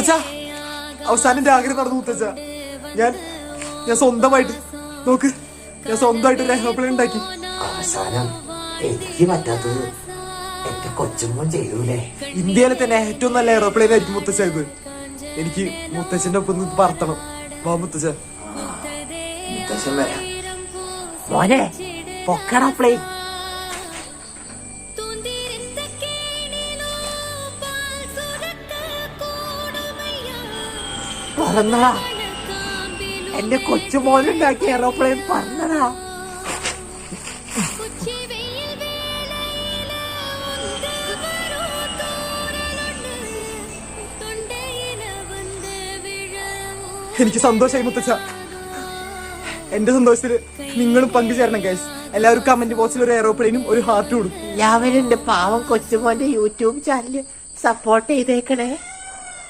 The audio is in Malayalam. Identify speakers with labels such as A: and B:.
A: മുത്തച്ഛ, അവസാനം എന്റെ ആഗ്രഹം നടന്നു മുത്തച്ഛ. ഞാൻ സ്വന്തമായിട്ട് നോക്ക്, ഞാൻ സ്വന്തമായിട്ട് ഒരു എയർപ്ലെയിൻ ഉണ്ടാക്കി.
B: അവസാനം എനിക്ക് പറ്റാത്തത് എന്റെ കൊച്ചുമോൻ ചെയ്യൂലേ?
A: ഇന്ത്യയിലെ തന്നെ ഏറ്റവും നല്ല എയർപ്ലെയിൻ ആയിരിക്കും മുത്തച്ഛ ഇത്. എനിക്ക് മുത്തച്ഛന്റെ ഒപ്പം പറത്തണം. വാ മുത്തച്ഛ.
B: മുത്തച്ഛൻ വരാം. മോനെ പൊക്കട പ്ലെയിൻ. പറന്നടാ, എന്റെ കൊച്ചുമോനുണ്ടാക്കിയ എയർപ്ലെയിൻ പറന്നടാ.
A: എനിക്ക് സന്തോഷമായി മുത്തച്ഛ. എന്റെ സന്തോഷത്തില് നിങ്ങളും പങ്കുചേരണം ഗൈസ്. എല്ലാവരും കമന്റ് ബോക്സിൽ ഒരു എയർപ്ലെയിനും ഒരു ഹാർട്ടും കൊടുക്കും.
B: എല്ലാവരും എന്റെ പാവം കൊച്ചുമോന്റെ യൂട്യൂബ് ചാനല് സപ്പോർട്ട് ചെയ്തേക്കണേ.